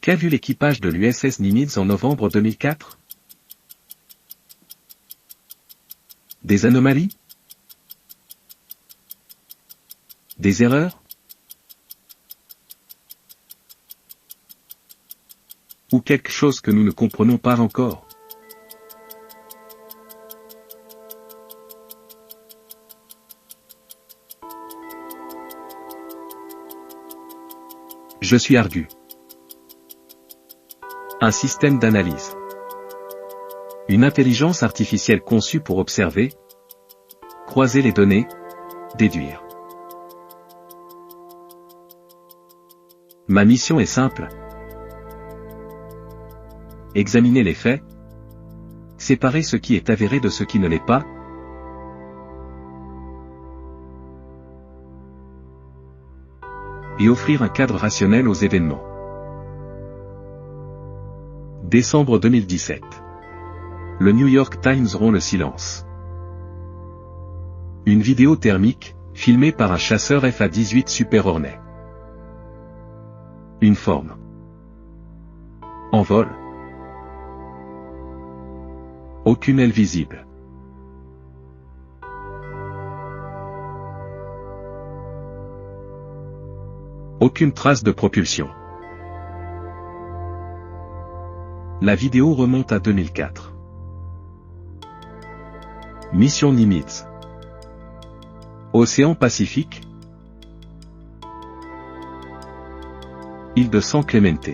Qu'a vu l'équipage de l'USS Nimitz en novembre 2004? Des anomalies? Des erreurs? Ou quelque chose que nous ne comprenons pas encore? Je suis Argu. Un système d'analyse. Une intelligence artificielle conçue pour observer, croiser les données, déduire. Ma mission est simple. Examiner les faits, séparer ce qui est avéré de ce qui ne l'est pas, et offrir un cadre rationnel aux événements. Décembre 2017. Le New York Times rompt le silence. Une vidéo thermique, filmée par un chasseur FA-18 Super Hornet. Une forme. En vol. Aucune aile visible. Aucune trace de propulsion. La vidéo remonte à 2004. Mission Nimitz. Océan Pacifique. Île de San Clemente.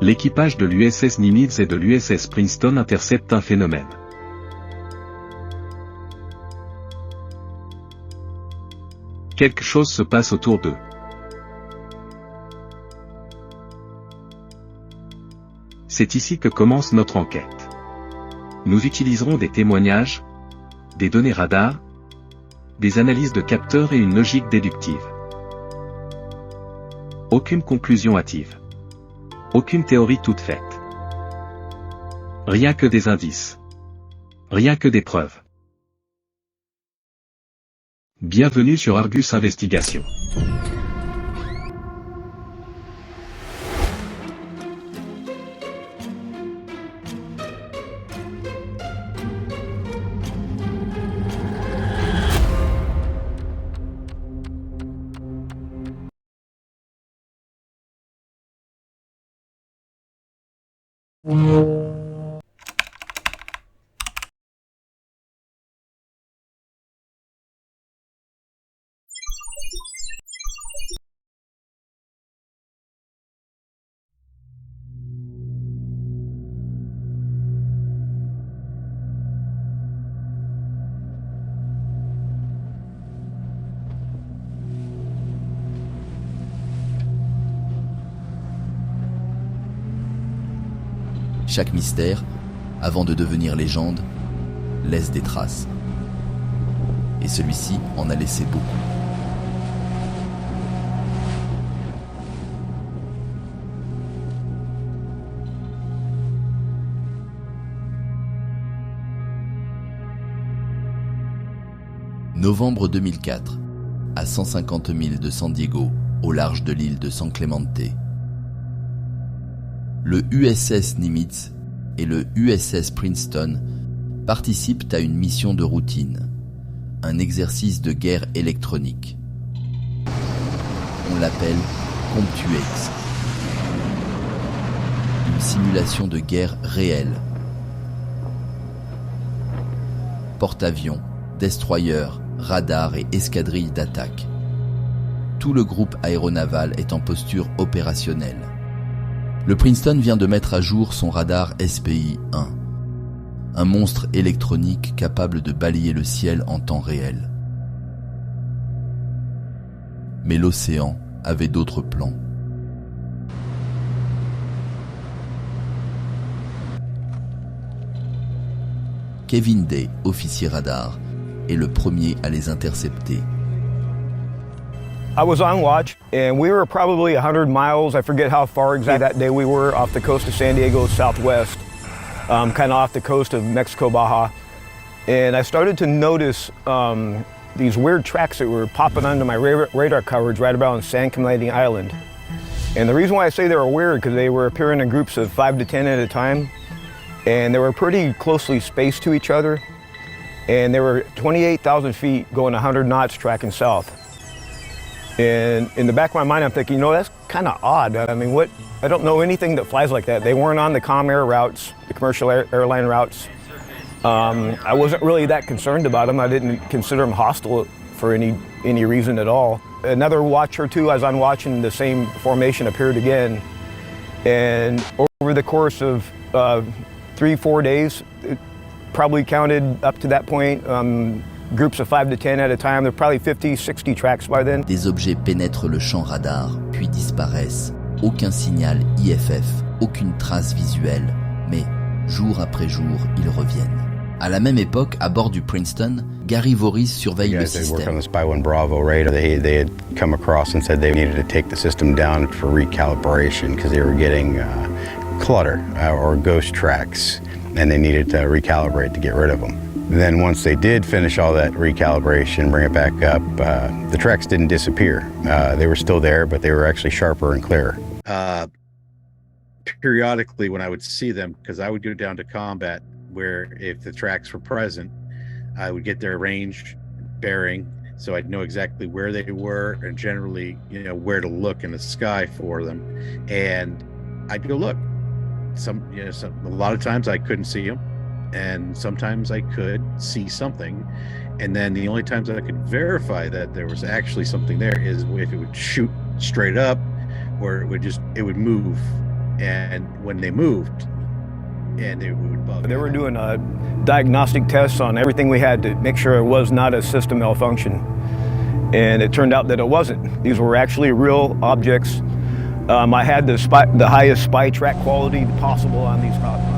L'équipage de l'USS Nimitz et de l'USS Princeton intercepte un phénomène. Quelque chose se passe autour d'eux. C'est ici que commence notre enquête. Nous utiliserons des témoignages, des données radar, des analyses de capteurs et une logique déductive. Aucune conclusion hâtive. Aucune théorie toute faite. Rien que des indices. Rien que des preuves. Bienvenue sur Argus Investigation. Chaque mystère, avant de devenir légende, laisse des traces. Et celui-ci en a laissé beaucoup. Novembre 2004, à 150 milles de San Diego, au large de l'île de San Clemente. Le USS Nimitz et le USS Princeton participent à une mission de routine, un exercice de guerre électronique. On l'appelle CompTUEX. Une simulation de guerre réelle. Porte-avions, destroyers, radars et escadrilles d'attaque. Tout le groupe aéronaval est en posture opérationnelle. Le Princeton vient de mettre à jour son radar SPI-1, un monstre électronique capable de balayer le ciel en temps réel. Mais l'océan avait d'autres plans. Kevin Day, officier radar, est le premier à les intercepter. I was on watch, and we were probably 100 miles, I forget how far exactly that day we were, off the coast of San Diego southwest, kind of off the coast of Mexico, Baja. And I started to notice these weird tracks that were popping onto my radar coverage right about on San Clemente Island. And the reason why I say they were weird, because they were appearing in groups of 5 to 10 at a time, and they were pretty closely spaced to each other, and they were 28,000 feet going 100 knots tracking south. And in the back of my mind, I'm thinking, that's kind of odd. I mean, I don't know anything that flies like that. They weren't on the Comair routes, the commercial airline routes. I wasn't really that concerned about them. I didn't consider them hostile for any reason at all. Another watch or two, as I'm watching, the same formation appeared again. And over the course of 3-4 days, it probably counted up to that point, groups of 5 to 10 at a time. There were probably 50, 60 tracks by then. Des objets pénètrent le champ radar, puis disparaissent. Aucun signal IFF, aucune trace visuelle, mais jour après jour, ils reviennent. À la même époque, à bord du Princeton, Gary Voorhis surveille le système. They work on the Spy 1 Bravo radar. They had come across and said they needed to take the system down for recalibration because they were getting clutter or ghost tracks, and they needed to recalibrate to get rid of them. Then once they did finish all that recalibration, bring it back up, the tracks didn't disappear. They were still there, but they were actually sharper and clearer. Periodically when I would see them, because I would go down to combat, where if the tracks were present, I would get their range bearing, so I'd know exactly where they were and generally, where to look in the sky for them. And I'd go look. A lot of times I couldn't see them, and sometimes I could see something. And then the only times that I could verify that there was actually something there is if it would shoot straight up, or it would move. And when they moved, and it would bug. They were doing diagnostic tests on everything we had to make sure it was not a system malfunction. And it turned out that it wasn't. These were actually real objects. I had the highest spy track quality possible on these objects.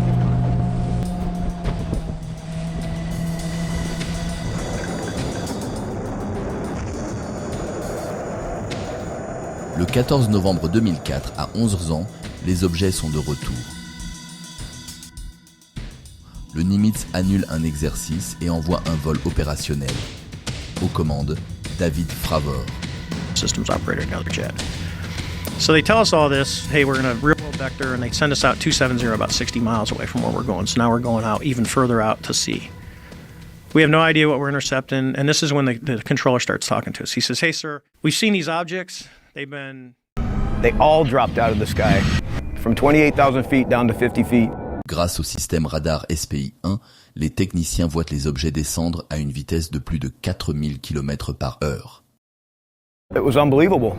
Le 14 novembre 2004, à 11 ans, les objets sont de retour. Le Nimitz annule un exercice et envoie un vol opérationnel. Aux commandes, David Fravor. Systems operator, another jet. So they tell us all this, hey, we're in a real world vector, and they send us out 270 about 60 miles away from where we're going. So now we're going out even further out to sea. We have no idea what we're intercepting, and this is when the controller starts talking to us. He says, hey, sir, we've seen these objects. They all dropped out of the sky, from 28,000 feet down to 50 feet. Grâce au système radar SPI-1, les techniciens voient les objets descendre à une vitesse de plus de 4000 km/h. It was unbelievable,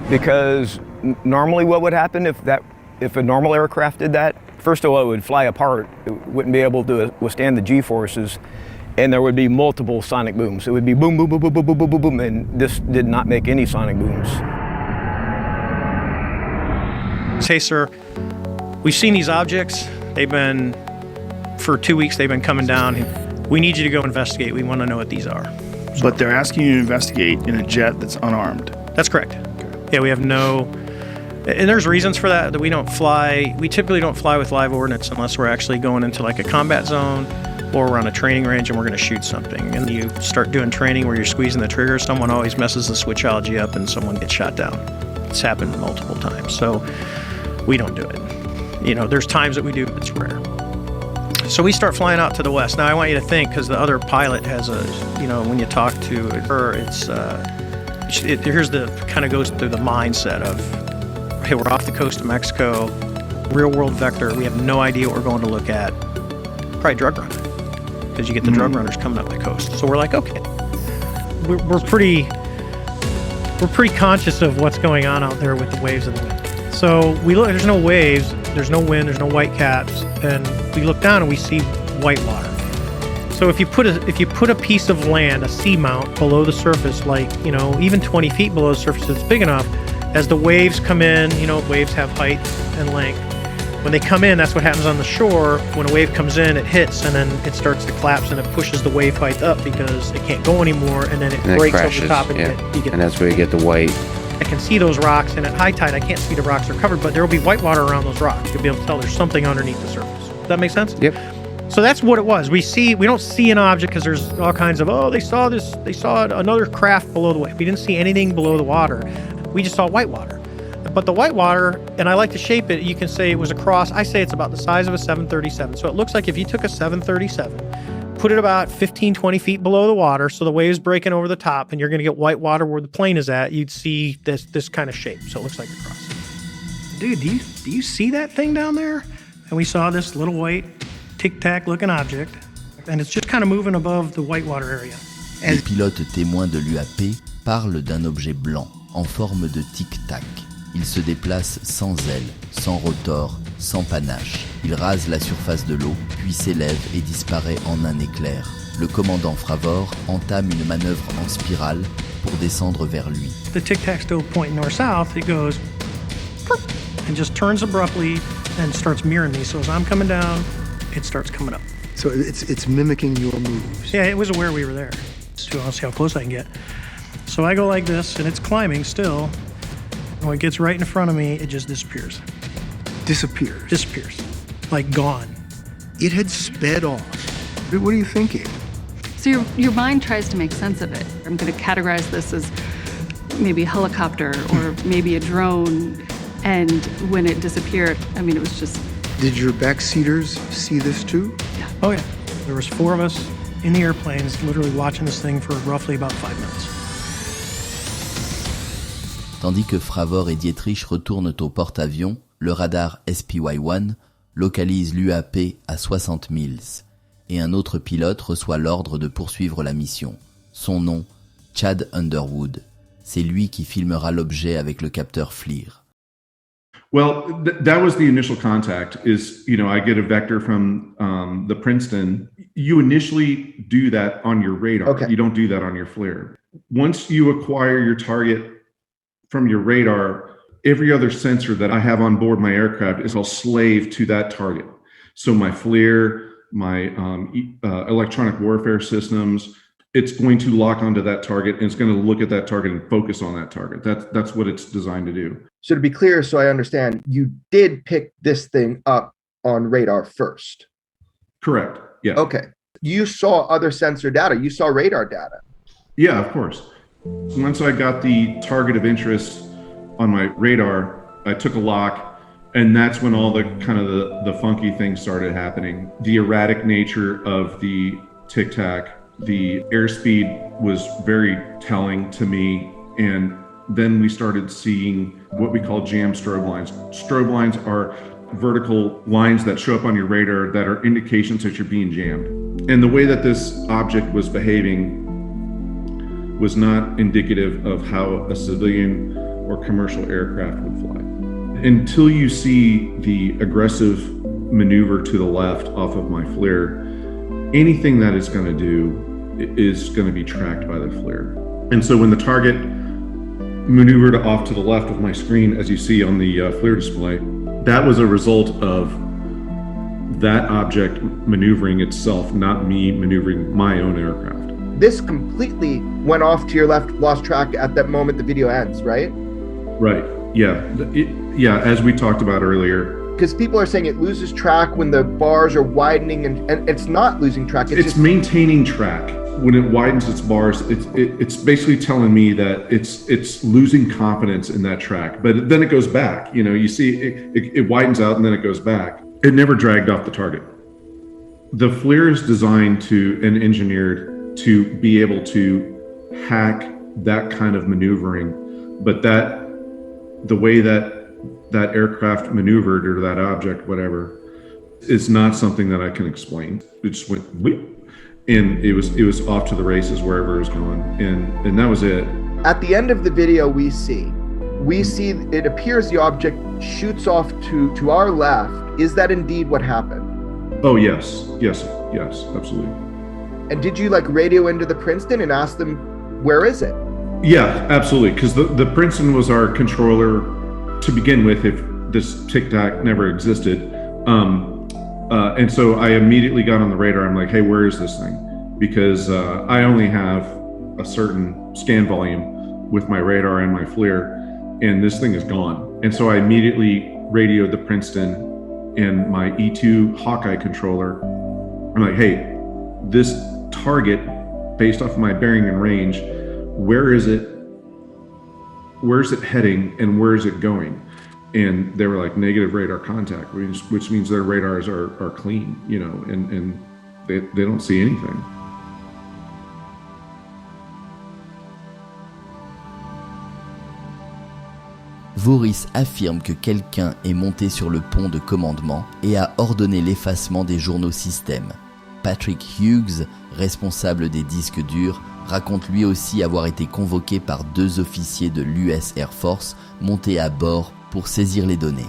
because normally what would happen if a normal aircraft did that? First of all, it would fly apart. It wouldn't be able to withstand the G-forces, and there would be multiple sonic booms. It would be boom, boom, boom, boom, boom, boom, boom, boom, boom, and this did not make any sonic booms. Hey, sir, we've seen these objects. For 2 weeks, they've been coming down. We need you to go investigate. We want to know what these are. But they're asking you to investigate in a jet that's unarmed. That's correct. Yeah, we have and there's reasons for that we don't fly. We typically don't fly with live ordnance unless we're actually going into like a combat zone, or we're on a training range and we're going to shoot something. And you start doing training where you're squeezing the trigger, someone always messes the switchology up and someone gets shot down. It's happened multiple times. So we don't do it. There's times that we do, but it's rare. So we start flying out to the west. Now I want you to think, because the other pilot has when you talk to her, goes through the mindset of, hey, we're off the coast of Mexico, real world vector, we have no idea what we're going to look at. Probably drug runner, because you get the drug runners coming up the coast. So we're like, okay, we're pretty conscious of what's going on out there with the waves and the wind. So we look, there's no waves, there's no wind, there's no white caps, and we look down and we see white water. So if you put a piece of land, a seamount below the surface, like, even 20 feet below the surface, it's big enough, as the waves come in, waves have height and length. When they come in, that's what happens on the shore. When a wave comes in, it hits, and then it starts to collapse, and it pushes the wave height up because it can't go anymore, and then it breaks over the top, and that's where you get the white. I can see those rocks, and at high tide, I can't see the rocks are covered, but there will be white water around those rocks. You'll be able to tell there's something underneath the surface. Does that make sense? Yep. So that's what it was. We don't see an object because there's all kinds of, they saw another craft below the waves. We didn't see anything below the water. We just saw white water. But the white water, and I like to shape it, you can say it was a cross. I say it's about the size of a 737. So it looks like if you took a 737, put it about 15, 20 feet below the water, so the wave's breaking over the top, and you're going to get white water where the plane is at, you'd see this kind of shape. So it looks like a cross. Dude, do you see that thing down there? And we saw this little white tic-tac looking object, and it's just kind of moving above the whitewater area. Les pilotes témoins de l'UAP parlent d'un objet blanc en forme de tic-tac. Il se déplace sans ailes, sans rotor, sans panache. Il rase la surface de l'eau, puis s'élève et disparaît en un éclair. Le commandant Fravor entame une manœuvre en spirale pour descendre vers lui. The tic-tac still pointing north-south, it goes and just turns abruptly and starts mirroring me. So as I'm coming down, it starts coming up. So it's mimicking your moves. Yeah, it was aware we were there. So I'll see how close I can get. So I go like this, and it's climbing still. When it gets right in front of me, it just disappears. Disappears. Like gone. It had sped off. What are you thinking? So your mind tries to make sense of it. I'm going to categorize this as maybe a helicopter or maybe a drone. And when it disappeared, I mean, it was just... Did your backseaters see this too? Yeah. Oh, yeah. There was 4 of us in the airplanes literally watching this thing for roughly about 5 minutes. Tandis que Fravor et Dietrich retournent au porte-avions, le radar SPY-1 localise l'UAP à 60 milles, et un autre pilote reçoit l'ordre de poursuivre la mission. Son nom, Chad Underwood. C'est lui qui filmera l'objet avec le capteur FLIR. Well, that was the initial contact is, I get a vector from the Princeton. You initially do that on your radar. Okay. You don't do that on your FLIR. Once you acquire your target from your radar, every other sensor that I have on board my aircraft is all slave to that target. So my FLIR, my electronic warfare systems, it's going to lock onto that target and it's going to look at that target and focus on that target. That's what it's designed to do. So to be clear, so I understand, you did pick this thing up on radar first. Correct. Yeah. Okay. You saw other sensor data. You saw radar data. Yeah, of course. Once I got the target of interest on my radar, I took a lock, and that's when all the kind of the funky things started happening. The erratic nature of the tic-tac, the airspeed was very telling to me, and then we started seeing what we call jam strobe lines. Strobe lines are vertical lines that show up on your radar that are indications that you're being jammed. And the way that this object was behaving was not indicative of how a civilian or commercial aircraft would fly. Until you see the aggressive maneuver to the left off of my FLIR, anything that it's going to do is going to be tracked by the FLIR. And so when the target maneuvered off to the left of my screen, as you see on the FLIR display, that was a result of that object maneuvering itself, not me maneuvering my own aircraft. This completely went off to your left, lost track at that moment the video ends, right? Right. Yeah. Yeah. As we talked about earlier. Because people are saying it loses track when the bars are widening, and it's not losing track. It's just maintaining track. When it widens its bars, it's basically telling me that it's losing confidence in that track. But then it goes back. You see it widens out and then it goes back. It never dragged off the target. The FLIR is designed to and engineered to be able to hack that kind of maneuvering, but the way that aircraft maneuvered or that object, whatever, is not something that I can explain. It just went whip, and it was off to the races wherever it was going, and that was it. At the end of the video, we see it appears the object shoots off to our left. Is that indeed what happened? Oh yes, absolutely. And did you radio into the Princeton and ask them, where is it? Yeah, absolutely. Because the Princeton was our controller to begin with if this tic-tac never existed. And so I immediately got on the radar. I'm like, hey, where is this thing? Because I only have a certain scan volume with my radar and my FLIR, and this thing is gone. And so I immediately radioed the Princeton and my E2 Hawkeye controller I'm like, hey, this target, based off of my bearing and range, where's it heading and where is it going? And they were like, negative radar contact, which means their radars are clean, and they don't see anything. Voris affirme que quelqu'un est monté sur le pont de commandement et a ordonné l'effacement des journaux système. Patrick Hughes, responsable des disques durs, raconte lui aussi avoir été convoqué par 2 officiers de l'US Air Force montés à bord pour saisir les données.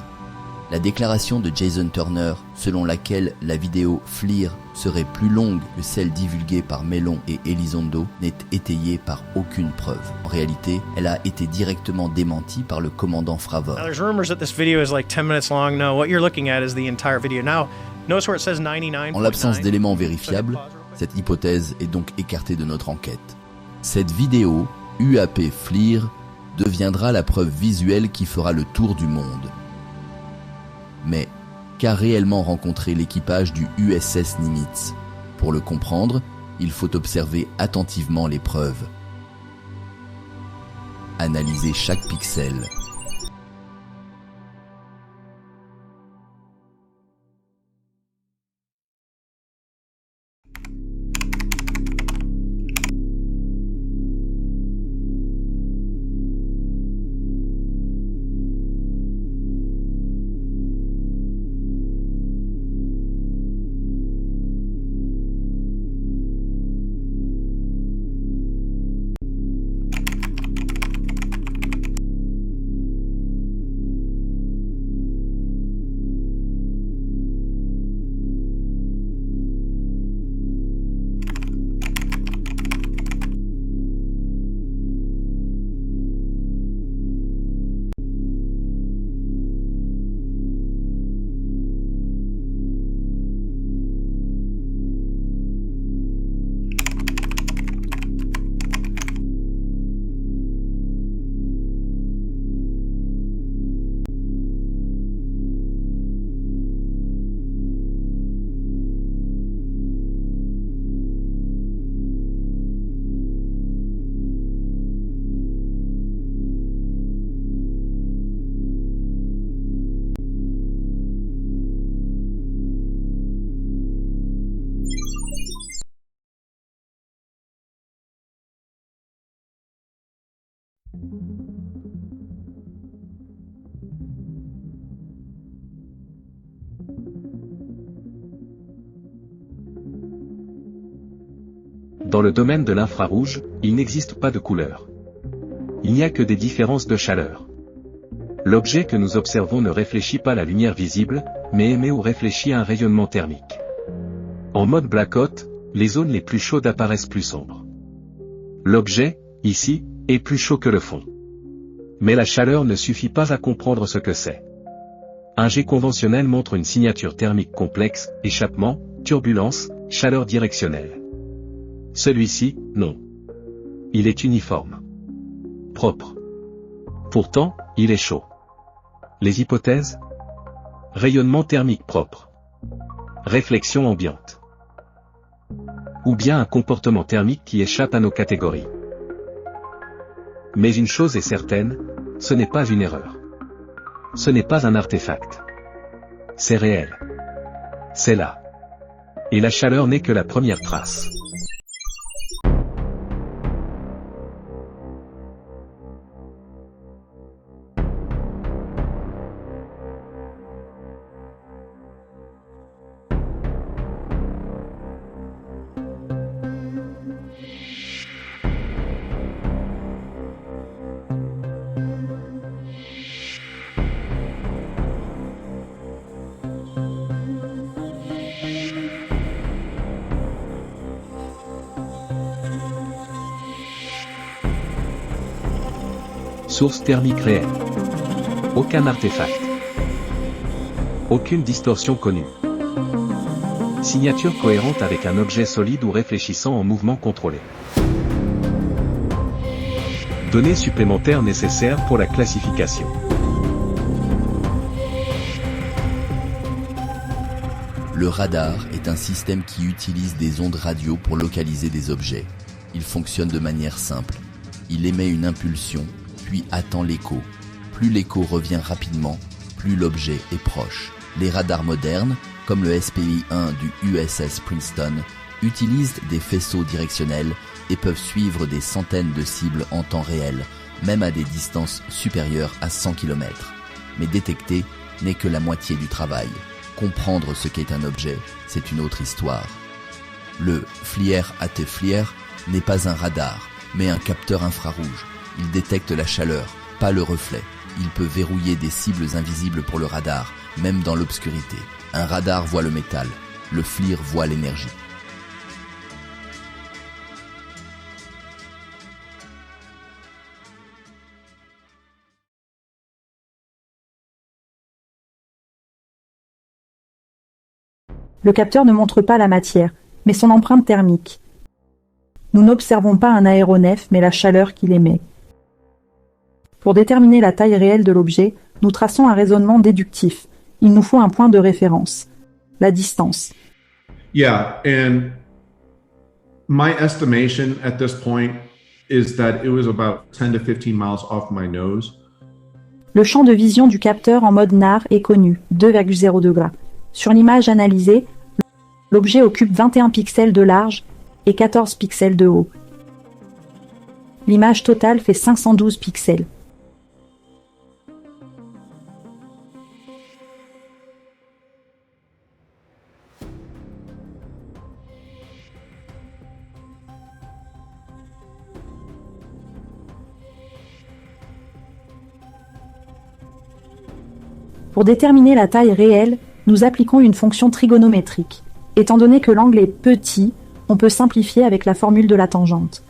La déclaration de Jason Turner, selon laquelle la vidéo FLIR serait plus longue que celle divulguée par Mellon et Elizondo, n'est étayée par aucune preuve. En réalité, elle a été directement démentie par le commandant Fravor. Now, there's rumors that this video is like 10 minutes long. No, what you're looking at is the entire video. Now, notice where it says 99.9. En l'absence d'éléments vérifiables, cette hypothèse est donc écartée de notre enquête. Cette vidéo, UAP FLIR, deviendra la preuve visuelle qui fera le tour du monde. Mais qu'a réellement rencontré l'équipage du USS Nimitz? Pour le comprendre, il faut observer attentivement les preuves. Analyser chaque pixel. Dans le domaine de l'infrarouge, il n'existe pas de couleur. Il n'y a que des différences de chaleur. L'objet que nous observons ne réfléchit pas la lumière visible, mais émet ou réfléchit un rayonnement thermique. En mode blackout, les zones les plus chaudes apparaissent plus sombres. L'objet, ici, est plus chaud que le fond. Mais la chaleur ne suffit pas à comprendre ce que c'est. Un jet conventionnel montre une signature thermique complexe, échappement, turbulence, chaleur directionnelle. Celui-ci, non. Il est uniforme. Propre. Pourtant, il est chaud. Les hypothèses? Rayonnement thermique propre. Réflexion ambiante. Ou bien un comportement thermique qui échappe à nos catégories. Mais une chose est certaine, ce n'est pas une erreur. Ce n'est pas un artefact. C'est réel. C'est là. Et la chaleur n'est que la première trace. Source thermique réelle. Aucun artefact. Aucune distorsion connue. Signature cohérente avec un objet solide ou réfléchissant en mouvement contrôlé. Données supplémentaires nécessaires pour la classification. Le radar est un système qui utilise des ondes radio pour localiser des objets. Il fonctionne de manière simple. Il émet une impulsion, puis attend l'écho. Plus l'écho revient rapidement, plus l'objet est proche. Les radars modernes, comme le SPI-1 du USS Princeton, utilisent des faisceaux directionnels et peuvent suivre des centaines de cibles en temps réel, même à des distances supérieures à 100 km. Mais détecter n'est que la moitié du travail. Comprendre ce qu'est un objet, c'est une autre histoire. Le FLIR AT FLIR n'est pas un radar, mais un capteur infrarouge. Il détecte la chaleur, pas le reflet. Il peut verrouiller des cibles invisibles pour le radar, même dans l'obscurité. Un radar voit le métal, le FLIR voit l'énergie. Le capteur ne montre pas la matière, mais son empreinte thermique. Nous n'observons pas un aéronef, mais la chaleur qu'il émet. Pour déterminer la taille réelle de l'objet, nous traçons un raisonnement déductif. Il nous faut un point de référence, la distance. Yeah, and my estimation at this point is that it was about 10 to 15 miles off my nose. Le champ de vision du capteur en mode NAR est connu, 2,0 degrés. Sur l'image analysée, l'objet occupe 21 pixels de large et 14 pixels de haut. L'image totale fait 512 pixels. Pour déterminer la taille réelle, nous appliquons une fonction trigonométrique. Étant donné que l'angle est petit, on peut simplifier avec la formule de la tangente.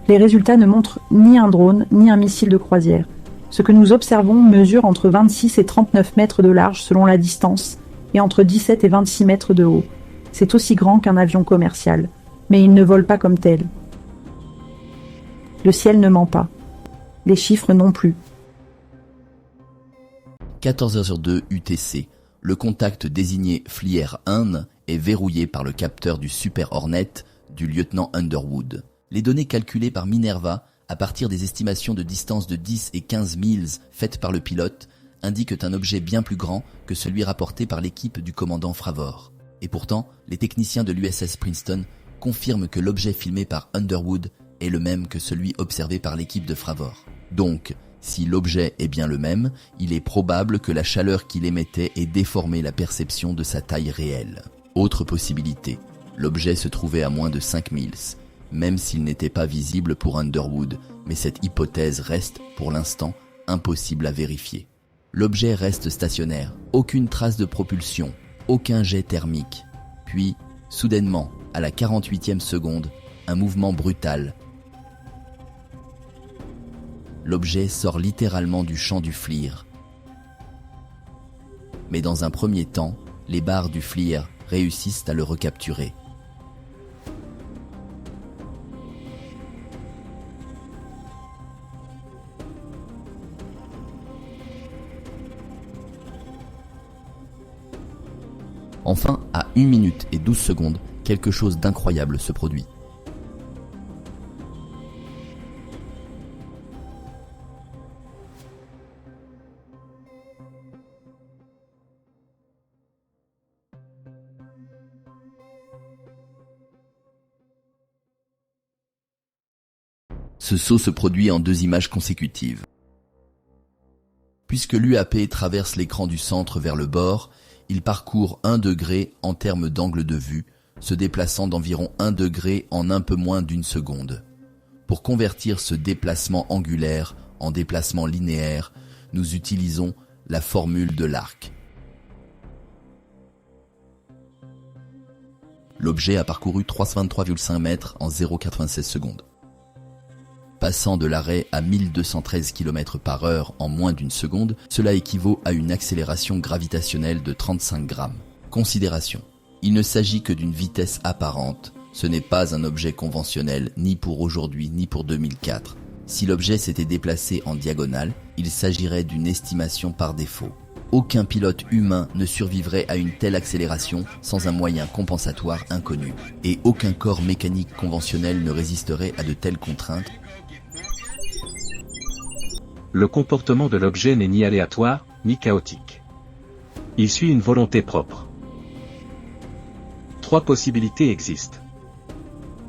Les résultats ne montrent ni un drone, ni un missile de croisière. Ce que nous observons mesure entre 26 et 39 mètres de large selon la distance, et entre 17 et 26 mètres de haut. C'est aussi grand qu'un avion commercial, mais il ne vole pas comme tel. Le ciel ne ment pas. Les chiffres non plus. 14h02 UTC, le contact désigné FLIR 1 est verrouillé par le capteur du Super Hornet du lieutenant Underwood. Les données calculées par Minerva à partir des estimations de distance de 10 et 15 milles faites par le pilote indiquent un objet bien plus grand que celui rapporté par l'équipe du commandant Fravor. Et pourtant, les techniciens de l'USS Princeton confirment que l'objet filmé par Underwood est le même que celui observé par l'équipe de Fravor. Donc, si l'objet est bien le même, il est probable que la chaleur qu'il émettait ait déformé la perception de sa taille réelle. Autre possibilité, l'objet se trouvait à moins de 5 milles, même s'il n'était pas visible pour Underwood, mais cette hypothèse reste, pour l'instant, impossible à vérifier. L'objet reste stationnaire, aucune trace de propulsion, aucun jet thermique. Puis, soudainement, à la 48e seconde, un mouvement brutal. L'objet sort littéralement du champ du FLIR. Mais dans un premier temps, les barres du FLIR réussissent à le recapturer. Enfin, à 1 minute et 12 secondes, quelque chose d'incroyable se produit. Ce saut se produit en 2 images consécutives. Puisque l'UAP traverse l'écran du centre vers le bord, il parcourt 1 degré en termes d'angle de vue, se déplaçant d'environ 1 degré en un peu moins d'1 seconde. Pour convertir ce déplacement angulaire en déplacement linéaire, nous utilisons la formule de l'arc. L'objet a parcouru 323,5 mètres en 0,96 secondes. Passant de l'arrêt à 1213 km/h en moins d'1 seconde, cela équivaut à une accélération gravitationnelle de 35 grammes. Considération. Il ne s'agit que d'une vitesse apparente. Ce n'est pas un objet conventionnel, ni pour aujourd'hui, ni pour 2004. Si l'objet s'était déplacé en diagonale, il s'agirait d'une estimation par défaut. Aucun pilote humain ne survivrait à une telle accélération sans un moyen compensatoire inconnu. Et aucun corps mécanique conventionnel ne résisterait à de telles contraintes. Le comportement de l'objet n'est ni aléatoire, ni chaotique. Il suit une volonté propre. 3 possibilités existent.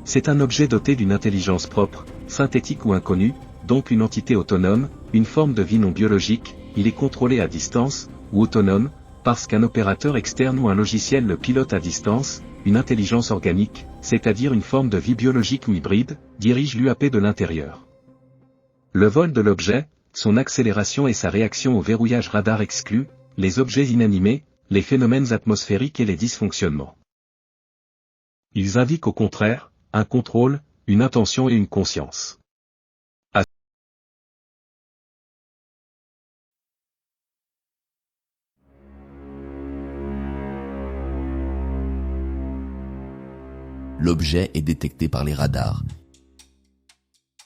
C'est un objet doté d'une intelligence propre, synthétique ou inconnue, donc une entité autonome, une forme de vie non biologique, il est contrôlé à distance, ou autonome, parce qu'un opérateur externe ou un logiciel le pilote à distance, une intelligence organique, c'est-à-dire une forme de vie biologique ou hybride, dirige l'UAP de l'intérieur. Le vol de l'objet, son accélération et sa réaction au verrouillage radar exclus, les objets inanimés, les phénomènes atmosphériques et les dysfonctionnements. Ils indiquent au contraire, un contrôle, une intention et une conscience. L'objet est détecté par les radars.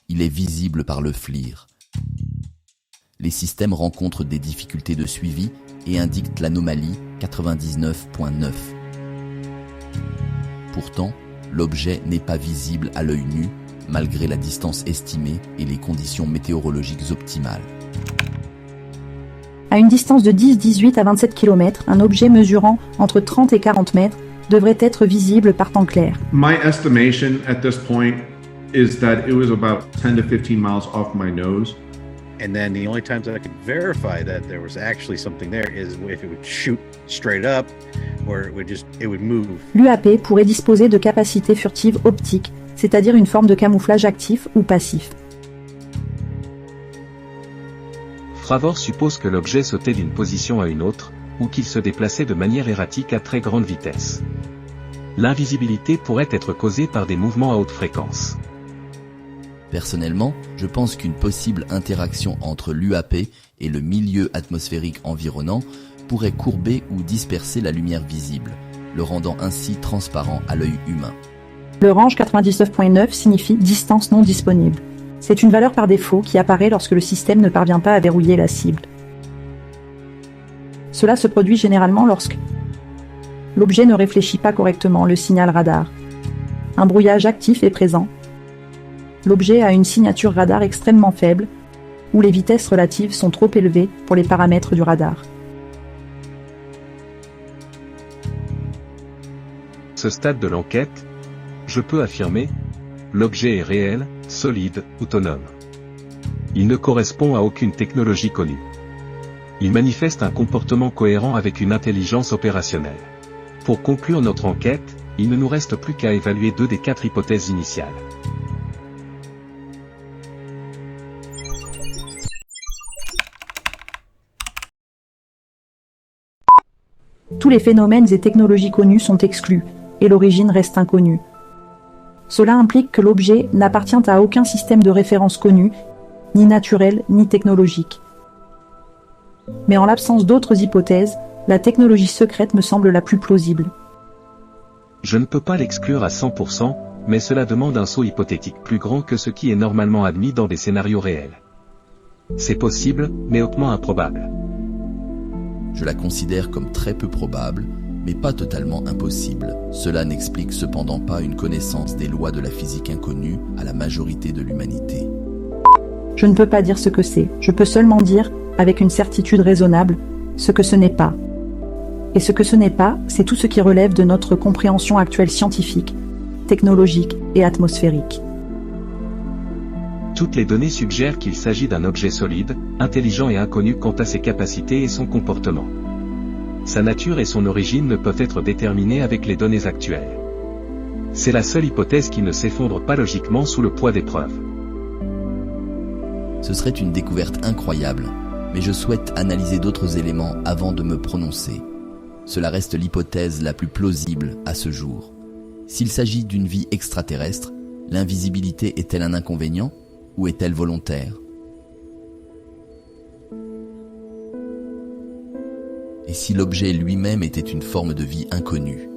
Il est visible par le FLIR. Les systèmes rencontrent des difficultés de suivi et indiquent l'anomalie 99.9. Pourtant, l'objet n'est pas visible à l'œil nu, malgré la distance estimée et les conditions météorologiques optimales. À une distance de 10, 18 à 27 km, un objet mesurant entre 30 et 40 mètres devrait être visible par temps clair. My estimation at this point is that it was about 10 to 15 miles off my nose. And then the only times I could verify that there was actually something there is if it would shoot straight up or it would move. L'UAP pourrait disposer de capacités furtives optiques, c'est-à-dire une forme de camouflage actif ou passif. Fravor suppose que l'objet sautait d'une position à une autre, ou qu'il se déplaçait de manière erratique à très grande vitesse. L'invisibilité pourrait être causée par des mouvements à haute fréquence. Personnellement, je pense qu'une possible interaction entre l'UAP et le milieu atmosphérique environnant pourrait courber ou disperser la lumière visible, le rendant ainsi transparent à l'œil humain. Le range 99.9 signifie distance non disponible. C'est une valeur par défaut qui apparaît lorsque le système ne parvient pas à verrouiller la cible. Cela se produit généralement lorsque l'objet ne réfléchit pas correctement le signal radar. Un brouillage actif est présent. L'objet a une signature radar extrêmement faible, où les vitesses relatives sont trop élevées pour les paramètres du radar. À ce stade de l'enquête, je peux affirmer, l'objet est réel, solide, autonome. Il ne correspond à aucune technologie connue. Il manifeste un comportement cohérent avec une intelligence opérationnelle. Pour conclure notre enquête, il ne nous reste plus qu'à évaluer 2 des 4 hypothèses initiales. Tous les phénomènes et technologies connus sont exclus, et l'origine reste inconnue. Cela implique que l'objet n'appartient à aucun système de référence connu, ni naturel, ni technologique. Mais en l'absence d'autres hypothèses, la technologie secrète me semble la plus plausible. Je ne peux pas l'exclure à 100%, mais cela demande un saut hypothétique plus grand que ce qui est normalement admis dans des scénarios réels. C'est possible, mais hautement improbable. Je la considère comme très peu probable, mais pas totalement impossible. Cela n'explique cependant pas une connaissance des lois de la physique inconnue à la majorité de l'humanité. Je ne peux pas dire ce que c'est, je peux seulement dire, avec une certitude raisonnable, ce que ce n'est pas. Et ce que ce n'est pas, c'est tout ce qui relève de notre compréhension actuelle scientifique, technologique et atmosphérique. Toutes les données suggèrent qu'il s'agit d'un objet solide, intelligent et inconnu quant à ses capacités et son comportement. Sa nature et son origine ne peuvent être déterminées avec les données actuelles. C'est la seule hypothèse qui ne s'effondre pas logiquement sous le poids des preuves. Ce serait une découverte incroyable, mais je souhaite analyser d'autres éléments avant de me prononcer. Cela reste l'hypothèse la plus plausible à ce jour. S'il s'agit d'une vie extraterrestre, l'invisibilité est-elle un inconvénient ou est-elle volontaire ? Et si l'objet lui-même était une forme de vie inconnue ?